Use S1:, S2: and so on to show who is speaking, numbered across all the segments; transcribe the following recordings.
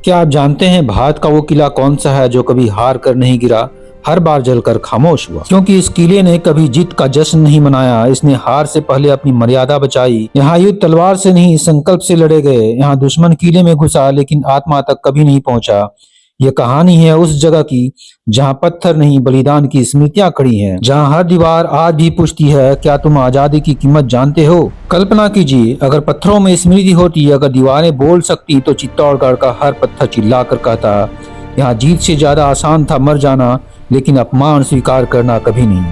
S1: क्या आप जानते हैं भारत का वो किला कौन सा है जो कभी हार कर नहीं गिरा, हर बार जलकर खामोश हुआ? क्योंकि इस किले ने कभी जीत का जश्न नहीं मनाया। इसने हार से पहले अपनी मर्यादा बचाई। यहाँ युद्ध तलवार से नहीं, संकल्प से लड़े गए। यहाँ दुश्मन किले में घुसा लेकिन आत्मा तक कभी नहीं पहुंचा। ये कहानी है उस जगह की जहाँ पत्थर नहीं, बलिदान की स्मृतियां खड़ी हैं, जहाँ हर दीवार आज भी पूछती है, क्या तुम आजादी की कीमत जानते हो? कल्पना कीजिए, अगर पत्थरों में स्मृति होती, अगर दीवारें बोल सकती, तो चित्तौड़गढ़ का हर पत्थर चिल्ला कर कहता, यहाँ जीत से ज्यादा आसान था मर जाना, लेकिन अपमान स्वीकार करना कभी नहीं।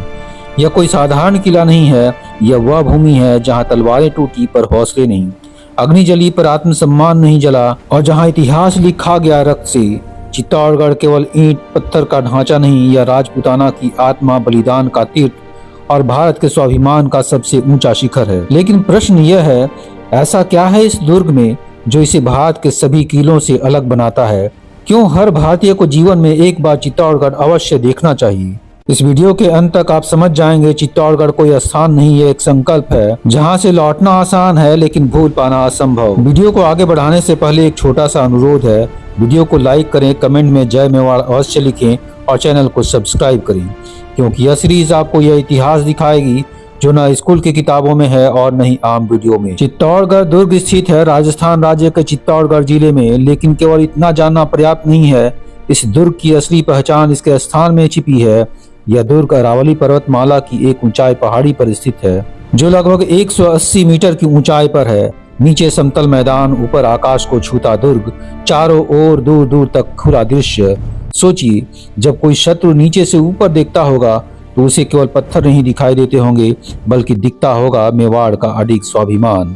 S1: यह कोई साधारण किला नहीं है, यह वह भूमि है जहाँ तलवारें टूटी पर हौसले नहीं, अग्नि जली पर आत्मसम्मान नहीं जला, और जहाँ इतिहास लिखा गया रक्त से। चित्तौड़गढ़ केवल ईंट पत्थर का ढांचा नहीं, यह राजपूताना की आत्मा, बलिदान का तीर्थ और भारत के स्वाभिमान का सबसे ऊंचा शिखर है। लेकिन प्रश्न यह है, ऐसा क्या है इस दुर्ग में जो इसे भारत के सभी किलों से अलग बनाता है? क्यों हर भारतीय को जीवन में एक बार चित्तौड़गढ़ अवश्य देखना चाहिए? इस वीडियो के अंत तक आप समझ जाएंगे, चित्तौड़गढ़ कोई स्थान नहीं, ये एक संकल्प है जहां से लौटना आसान है लेकिन भूल पाना असंभव। वीडियो को आगे बढ़ाने से पहले एक छोटा सा अनुरोध है, वीडियो को लाइक करें, कमेंट में जय मेवाड़ अवश्य लिखें और चैनल को सब्सक्राइब करें, क्योंकि यह सीरीज आपको यह इतिहास दिखाएगी जो न स्कूल की किताबों में है और न ही आम वीडियो में। चित्तौड़गढ़ दुर्ग स्थित है राजस्थान राज्य के चित्तौड़गढ़ जिले में, लेकिन केवल इतना जानना पर्याप्त नहीं है। इस दुर्ग की असली पहचान इसके स्थान में छिपी है। यह दुर्ग अरावली पर्वतमाला की एक ऊंचाई पहाड़ी पर स्थित है, जो लगभग 180 मीटर की ऊंचाई पर है। नीचे समतल मैदान, ऊपर आकाश को छूता दुर्ग, चारों ओर दूर दूर तक खुला दृश्य। सोचिए, जब कोई शत्रु नीचे से ऊपर देखता होगा तो उसे केवल पत्थर नहीं दिखाई देते होंगे, बल्कि दिखता होगा मेवाड़ का अडिग स्वाभिमान।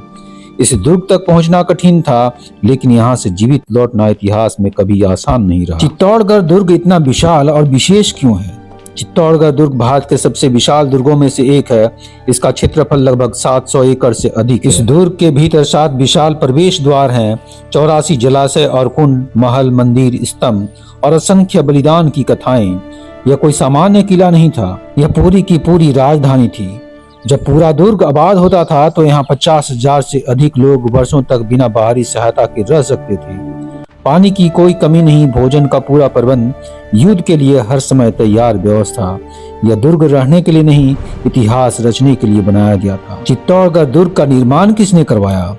S1: इस दुर्ग तक पहुंचना कठिन था, लेकिन यहाँ से जीवित लौटना इतिहास में कभी आसान नहीं रहा। चित्तौड़गढ़ दुर्ग इतना विशाल और विशेष क्यों है? चित्तौड़गढ़ दुर्ग भारत के सबसे विशाल दुर्गों में से एक है। इसका क्षेत्रफल लगभग 700 एकड़ से अधिक। इस दुर्ग के भीतर 7 विशाल प्रवेश द्वार हैं, 84 जलाशय और कुंड, महल, मंदिर, स्तंभ और असंख्य बलिदान की कथाएं। यह कोई सामान्य किला नहीं था, यह पूरी की पूरी राजधानी थी। जब पूरा दुर्ग आबाद होता था तो यहाँ 50,000 से अधिक लोग वर्षों तक बिना बाहरी सहायता के रह सकते थे। पानी की कोई कमी नहीं, भोजन का पूरा प्रबंध, युद्ध के लिए हर समय तैयार व्यवस्था। यह दुर्ग रहने के लिए नहीं, इतिहास रचने के लिए बनाया गया था। चित्तौड़गढ़ दुर्ग का निर्माण किसने करवाया?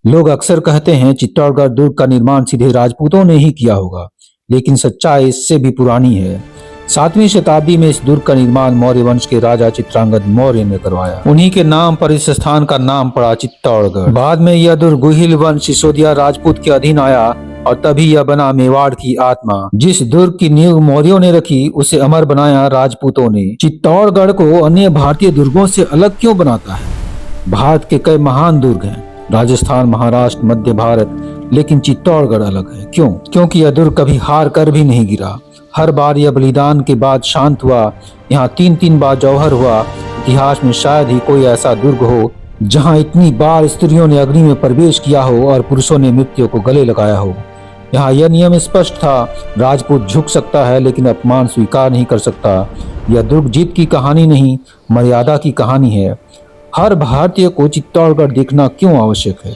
S1: लोग अक्सर कहते हैं चित्तौड़गढ़ दुर्ग का निर्माण सीधे राजपूतों ने ही किया होगा, लेकिन सच्चाई इससे भी पुरानी है। 7वीं शताब्दी में इस दुर्ग का निर्माण मौर्य वंश के राजा चित्रांगद मौर्य ने करवाया। उन्हीं के नाम पर इस स्थान का नाम पड़ा चित्तौड़गढ़। बाद में यह दुर्ग गुहिल वंश सिसोदिया राजपूत के अधीन आया और तभी यह बना मेवाड़ की आत्मा। जिस दुर्ग की नींव मौर्यों ने रखी, उसे अमर बनाया राजपूतों ने। चित्तौड़गढ़ को अन्य भारतीय दुर्गों से अलग क्यों बनाता है? भारत के कई महान दुर्ग हैं, राजस्थान, महाराष्ट्र, मध्य भारत, लेकिन चित्तौड़गढ़ अलग है। क्यों? क्योंकि यह दुर्ग कभी हार कर भी नहीं गिरा। हर बार यह बलिदान के बाद शांत हुआ। यहाँ 3-3 बार जौहर हुआ। इतिहास में शायद ही कोई ऐसा दुर्ग हो जहाँ इतनी बार स्त्रियों ने अग्नि में प्रवेश किया हो और पुरुषों ने मृत्यु को गले लगाया हो। यहाँ यह नियम स्पष्ट था, राजपूत झुक सकता है लेकिन अपमान स्वीकार नहीं कर सकता। यह दुर्ग जीत की कहानी नहीं, मर्यादा की कहानी है। हर भारतीय को चित्तौड़गढ़ देखना क्यों आवश्यक है?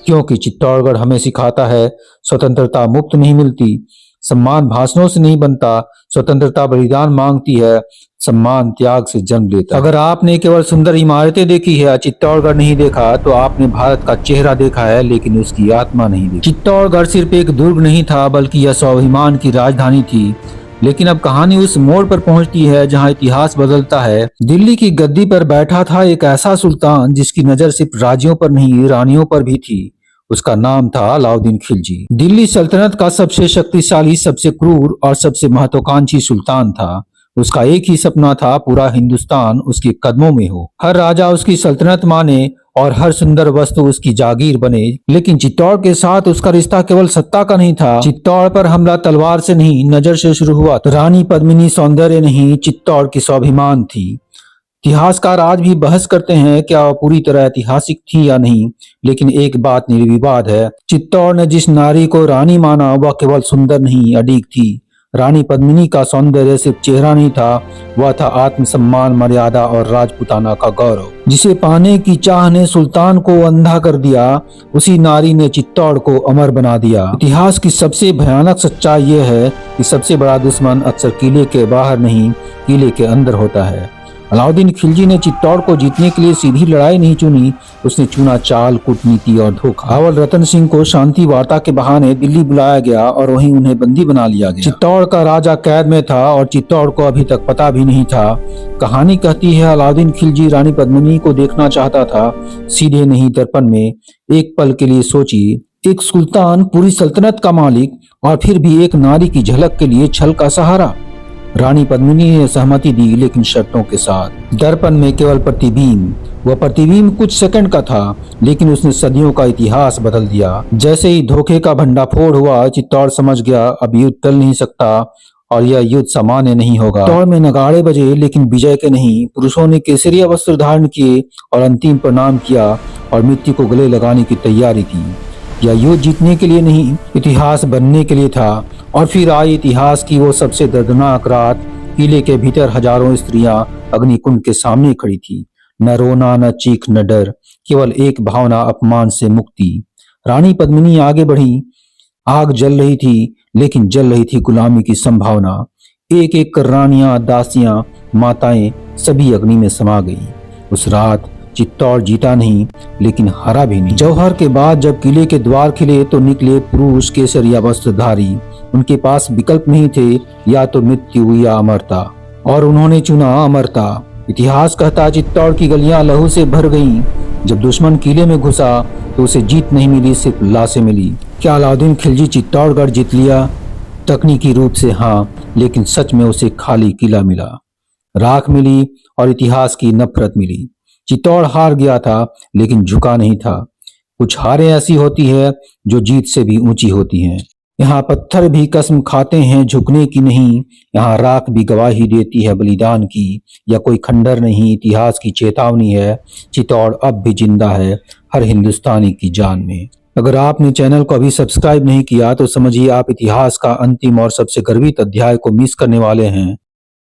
S1: क्योंकि चित्तौड़गढ़ हमें सिखाता है, स्वतंत्रता मुक्त नहीं मिलती, सम्मान भाषणों से नहीं बनता, स्वतंत्रता बलिदान मांगती है, सम्मान त्याग से जन्म लेता है। अगर आपने केवल सुंदर इमारतें देखी है, चित्तौड़गढ़ नहीं देखा, तो आपने भारत का चेहरा देखा है लेकिन उसकी आत्मा नहीं देखी। चित्तौड़गढ़ सिर्फ एक दुर्ग नहीं था, बल्कि यह स्वाभिमान की राजधानी थी। लेकिन अब कहानी उस मोड़ पर पहुंचती है जहां इतिहास बदलता है। दिल्ली की गद्दी पर बैठा था एक ऐसा सुल्तान जिसकी नजर सिर्फ राज्यों पर नहीं, रानियों पर भी थी। उसका नाम था अलाउद्दीन खिलजी। दिल्ली सल्तनत का सबसे शक्तिशाली, सबसे क्रूर और सबसे महत्वाकांक्षी सुल्तान था। उसका एक ही सपना था, पूरा हिंदुस्तान उसके कदमों में हो, हर राजा उसकी सल्तनत माने और हर सुंदर वस्तु उसकी जागीर बने। लेकिन चित्तौड़ के साथ उसका रिश्ता केवल सत्ता का नहीं था। चित्तौड़ पर हमला तलवार से नहीं, नजर से शुरू हुआ। रानी पद्मिनी सौंदर्य नहीं, चित्तौड़ की स्वाभिमान थी। इतिहासकार आज भी बहस करते हैं क्या वह पूरी तरह ऐतिहासिक थी या नहीं, लेकिन एक बात निर्विवाद है, चित्तौड़ ने जिस नारी को रानी माना वह केवल सुंदर नहीं, अडिग थी। रानी पद्मिनी का सौंदर्य सिर्फ चेहरा नहीं था, वह था आत्मसम्मान, मर्यादा और राजपुताना का गौरव। जिसे पाने की चाह ने सुल्तान को अंधा कर दिया, उसी नारी ने चित्तौड़ को अमर बना दिया। इतिहास की सबसे भयानक सच्चाई यह है कि सबसे बड़ा दुश्मन अक्सर किले के बाहर नहीं, किले के अंदर होता है। अलाउद्दीन खिलजी ने चित्तौड़ को जीतने के लिए सीधी लड़ाई नहीं चुनी, उसने चुना चाल, कूटनीति और धोखा। अव्वल रतन सिंह को शांति वार्ता के बहाने दिल्ली बुलाया गया और वहीं उन्हें बंदी बना लिया गया। चित्तौड़ का राजा कैद में था और चित्तौड़ को अभी तक पता भी नहीं था। कहानी कहती है अलाउद्दीन खिलजी रानी पद्मिनी को देखना चाहता था, सीधे नहीं दर्पण में। एक पल के लिए सोचिए, एक सुल्तान, पूरी सल्तनत का मालिक, और फिर भी एक नारी की झलक के लिए छल का सहारा। रानी पद्मिनी ने सहमति दी, लेकिन शर्तों के साथ। दर्पण में केवल प्रतिबिंब, वह प्रतिबिंब कुछ सेकंड का था, लेकिन उसने सदियों का इतिहास बदल दिया। जैसे ही धोखे का भंडाफोड़ हुआ, चित्तौड़ समझ गया अब युद्ध टल नहीं सकता और यह युद्ध सामान्य नहीं होगा। चित्तौड़ में नगाड़े बजे, लेकिन विजय के नहीं। पुरुषों ने केसरिया वस्त्र धारण किए और अंतिम प्रणाम किया और मृत्यु को गले लगाने की तैयारी की। यह युद्ध जीतने के लिए नहीं, इतिहास बनने के लिए था। और फिर आई इतिहास की वो सबसे दर्दनाक रात। किले के भीतर हजारों स्त्रियां अग्निकुंड के सामने खड़ी थी। न रोना, न चीख, न डर, केवल एक भावना, अपमान से मुक्ति। रानी पद्मिनी आगे बढ़ी। आग जल रही थी, लेकिन जल रही थी गुलामी की संभावना। एक एक कर रानियां, दासियां, माताएं सभी अग्नि में समा गई। उस रात चित्तौड़ जीता नहीं, लेकिन हारा भी नहीं। जौहर के बाद जब किले के द्वार खिले तो निकले पुरुष केसरिया वस्त्रधारी। उनके पास विकल्प नहीं थे, या तो मृत्यु या अमरता, और उन्होंने चुना अमरता। इतिहास कहता चित्तौड़ की गलियां लहू से भर गईं। जब दुश्मन किले में घुसा तो उसे जीत नहीं मिली, सिर्फ लाशें मिली। क्या अलाउद्दीन खिलजी चित्तौड़गढ़ जीत लिया? तकनीकी रूप से हाँ, लेकिन सच में उसे खाली किला मिला, राख मिली और इतिहास की नफरत मिली। चित्तौड़ हार गया था, लेकिन झुका नहीं था। कुछ हारें ऐसी होती है जो जीत से भी ऊंची होती हैं। यहाँ पत्थर भी कसम खाते हैं झुकने की नहीं, यहाँ राख भी गवाही देती है बलिदान की। या कोई खंडर नहीं, इतिहास की चेतावनी है। चित्तौड़ अब भी जिंदा है, हर हिंदुस्तानी की जान में। अगर आपने चैनल को अभी सब्सक्राइब नहीं किया तो समझिए आप इतिहास का अंतिम और सबसे गर्वित अध्याय को मिस करने वाले हैं।